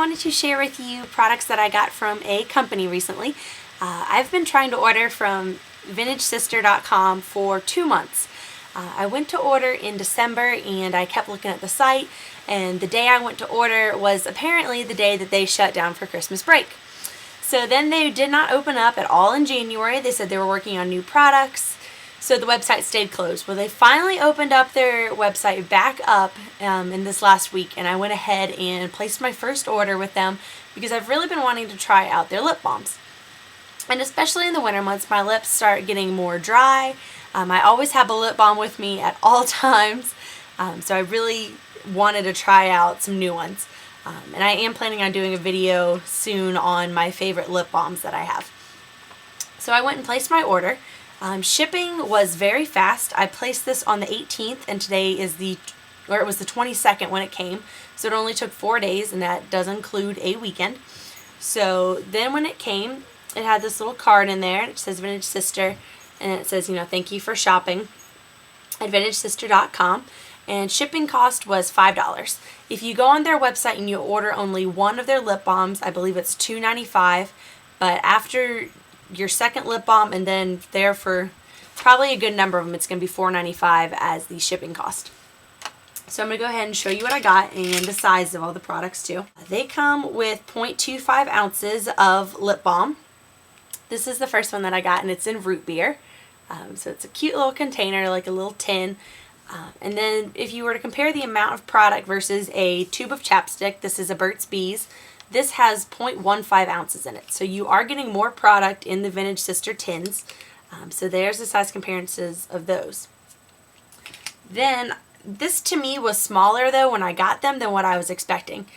wanted to share with you products that I got from a company recently. I've been trying to order from Indulgences.com for 2 months. I went to order in December and I kept looking at the site, and the day I went to order was apparently the day that they shut down for Christmas break. So then they did not open up at all in January. They said they were working on new products, so the website stayed closed. Well, they finally opened up their website back up in this last week, and I went ahead and placed my first order with them because I've really been wanting to try out their lip balms. And especially in the winter months, my lips start getting more dry. I always have a lip balm with me at all times, so I really wanted to try out some new ones. And I am planning on doing a video soon on my favorite lip balms that I have. So I went and placed my order. Shipping was very fast. I placed this on the 18th, and today is it was the 22nd when it came. So it only took 4 days, and that does include a weekend. So then when it came, it had this little card in there. It says Vintage Sister, and it says, thank you for shopping at Indulgences.com. And shipping cost was $5. If you go on their website and you order only one of their lip balms, I believe it's $2.95. But after your second lip balm and then there for probably a good number of them, it's going to be $4.95 as the shipping cost. So I'm going to go ahead and show you what I got and the size of all the products too. They come with 0.25 ounces of lip balm. This is the first one that I got, and it's in Rootbeer. So it's a cute little container, like a little tin. And then if you were to compare the amount of product versus a tube of chapstick, this is a Burt's Bees. This has 0.15 ounces in it. So you are getting more product in the Vintage Sister tins. So there's the size comparisons of those. Then this to me was smaller though when I got them than what I was expecting.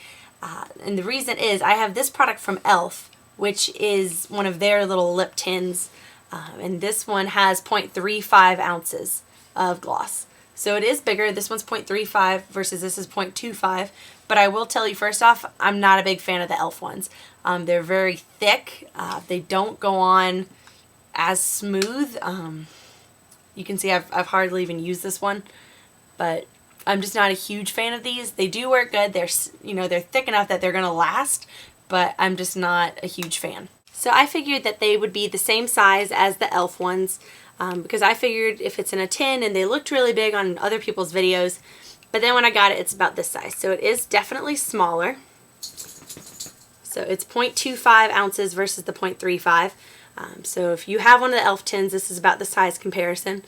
And the reason is I have this product from e.l.f., which is one of their little lip tins. And this one has 0.35 ounces of gloss. So it is bigger. This one's 0.35 versus this is 0.25. But I will tell you first off, I'm not a big fan of the e.l.f. ones. They're very thick. They don't go on as smooth. You can see I've hardly even used this one. But I'm just not a huge fan of these. They do work good. They're thick enough that they're going to last. But I'm just not a huge fan. So I figured that they would be the same size as the e.l.f. ones. Because I figured if it's in a tin, and they looked really big on other people's videos, but then when I got it, it's about this size. So it is definitely smaller. So it's 0.25 ounces versus the 0.35. So if you have one of the e.l.f. tins, this is about the size comparison.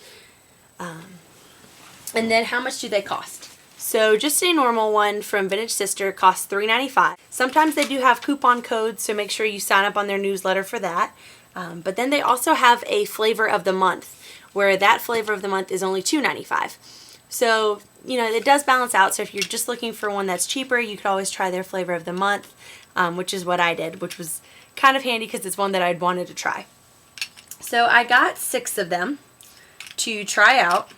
And then how much do they cost? So just a normal one from Vintage Sister costs $3.95. Sometimes they do have coupon codes, so make sure you sign up on their newsletter for that. But then they also have a flavor of the month, where that flavor of the month is only $2.95. So, it does balance out. So if you're just looking for one that's cheaper, you could always try their flavor of the month, which is what I did, which was kind of handy because it's one that I'd wanted to try. So I got 6 of them to try out.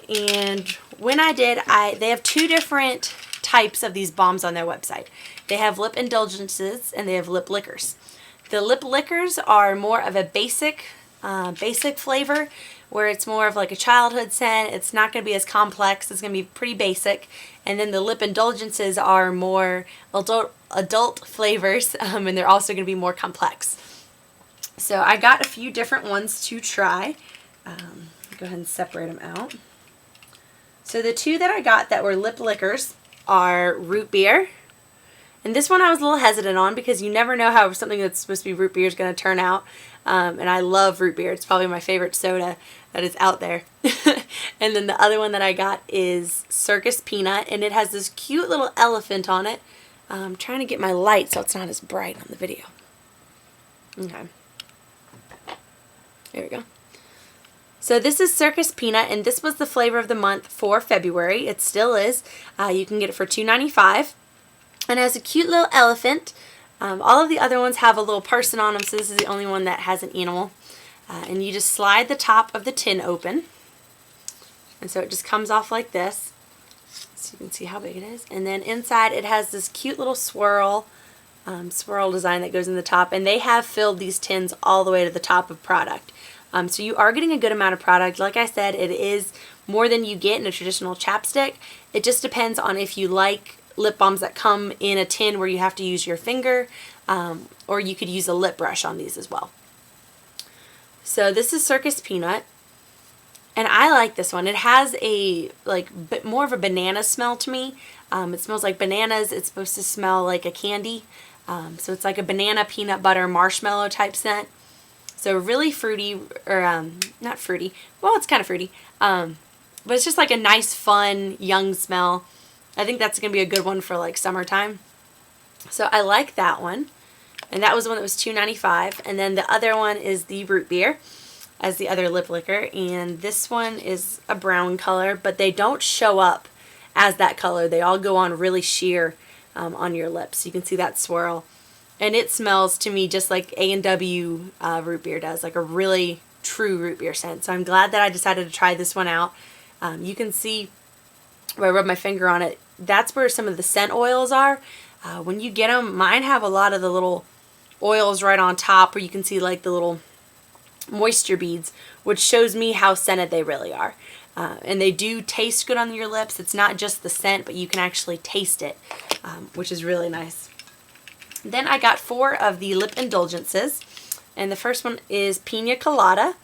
And when I did, they have 2 different types of these balms on their website. They have lip indulgences and they have lip liquors. The lip liquors are more of a basic flavor, where it's more of like a childhood scent. It's not going to be as complex. It's going to be pretty basic. And then the lip indulgences are more adult flavors, and they're also going to be more complex. So I got a few different ones to try. Go ahead and separate them out. So the 2 that I got that were lip liquors are Rootbeer. And this one I was a little hesitant on because you never know how something that's supposed to be root beer is going to turn out. And I love root beer. It's probably my favorite soda that is out there. And then the other one that I got is Circus Peanut. And it has this cute little elephant on it. I'm trying to get my light so it's not as bright on the video. Okay. There we go. So this is Circus Peanut, and this was the flavor of the month for February. It still is. You can get it for $2.95. And it has a cute little elephant. All of the other ones have a little person on them, so this is the only one that has an animal. And you just slide the top of the tin open. And so it just comes off like this. So you can see how big it is. And then inside it has this cute little swirl design that goes in the top. And they have filled these tins all the way to the top of product. So you are getting a good amount of product. Like I said, it is more than you get in a traditional chapstick. It just depends on if you like lip balms that come in a tin where you have to use your finger, or you could use a lip brush on these as well. So this is Circus Peanut, and I like this one. It has a bit more of a banana smell to me. It smells like bananas. It's supposed to smell like a candy. So it's like a banana peanut butter marshmallow type scent. So really fruity, or not fruity. Well, it's kind of fruity. But it's just like a nice, fun, young smell. I think that's going to be a good one for like summertime. So I like that one. And that was the one that was $2.95. And then the other one is the Rootbeer as the other lip liquor. And this one is a brown color, but they don't show up as that color. They all go on really sheer on your lips. You can see that swirl. And it smells to me just like A&W root beer does, like a really true root beer scent. So I'm glad that I decided to try this one out. You can see where I rub my finger on it. That's where some of the scent oils are. When you get them, mine have a lot of the little oils right on top where you can see like the little moisture beads, which shows me how scented they really are. And they do taste good on your lips. It's not just the scent, but you can actually taste it, which is really nice. Then I got 4 of the lip indulgences, and the first one is Pina Colada.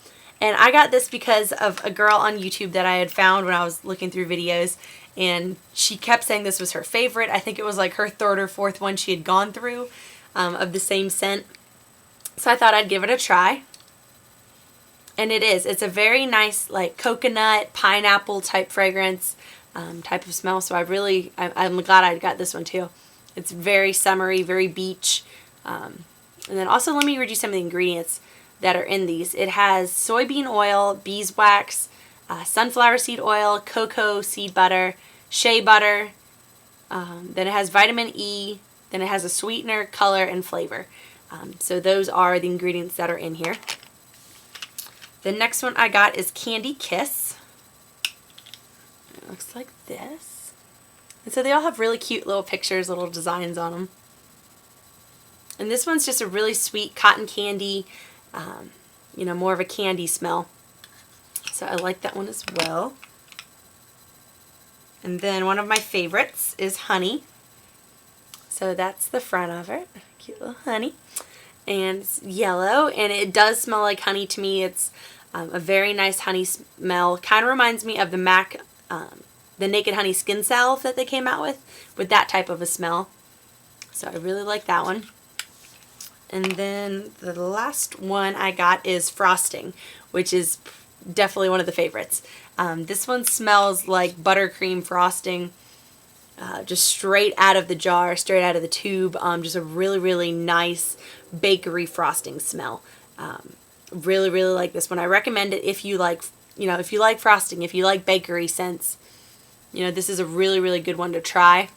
And I got this because of a girl on YouTube that I had found when I was looking through videos, and she kept saying this was her favorite. I think it was like her 3rd or 4th one she had gone through of the same scent. So I thought I'd give it a try. And it is. It's a very nice like coconut, pineapple type fragrance type of smell. So I'm glad I got this one too. It's very summery, very beach. And then also let me read you some of the ingredients that are in these. It has soybean oil, beeswax, sunflower seed oil, cocoa seed butter, shea butter. Then it has vitamin E. Then it has a sweetener, color, and flavor. So those are the ingredients that are in here. The next one I got is Candy Kiss. It looks like this. And so they all have really cute little pictures, little designs on them. And this one's just a really sweet cotton candy, more of a candy smell. So I like that one as well. And then one of my favorites is Honey. So that's the front of it. Cute little honey. And it's yellow, and it does smell like honey to me. It's a very nice honey smell. Kind of reminds me of the MAC, the Naked Honey Skin Salve that they came out with that type of a smell. So I really like that one. And then the last one I got is Frosting, which is definitely one of the favorites. This one smells like buttercream frosting, just straight out of the jar, straight out of the tube. Just a really, really nice bakery frosting smell. Really, really like this one. I recommend it if you like, if you like frosting, if you like bakery scents. This is a really, really good one to try.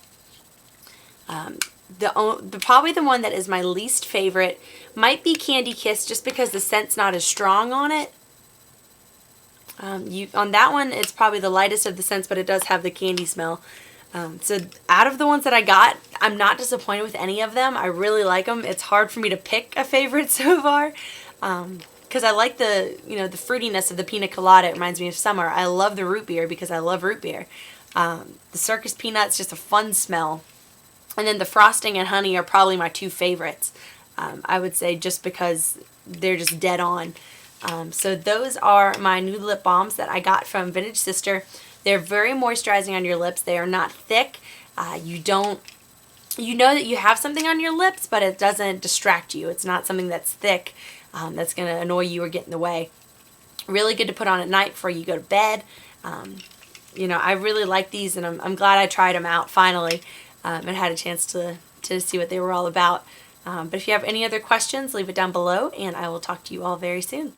Probably the one that is my least favorite might be Candy Kiss, just because the scent's not as strong on it. On that one, it's probably the lightest of the scents, but it does have the candy smell. So out of the ones that I got, I'm not disappointed with any of them. I really like them. It's hard for me to pick a favorite so far, because I like the fruitiness of the Pina Colada. It reminds me of summer. I love the root beer because I love root beer. The Circus Peanut's just a fun smell. And then the Frosting and Honey are probably my 2 favorites. I would say, just because they're just dead on. So those are my new lip balms that I got from Vintage Sister. They're very moisturizing on your lips. They are not thick. You know that you have something on your lips, but it doesn't distract you. It's not something that's thick that's going to annoy you or get in the way. Really good to put on at night before you go to bed. I really like these, and I'm glad I tried them out finally and had a chance to see what they were all about. But if you have any other questions, leave it down below, and I will talk to you all very soon.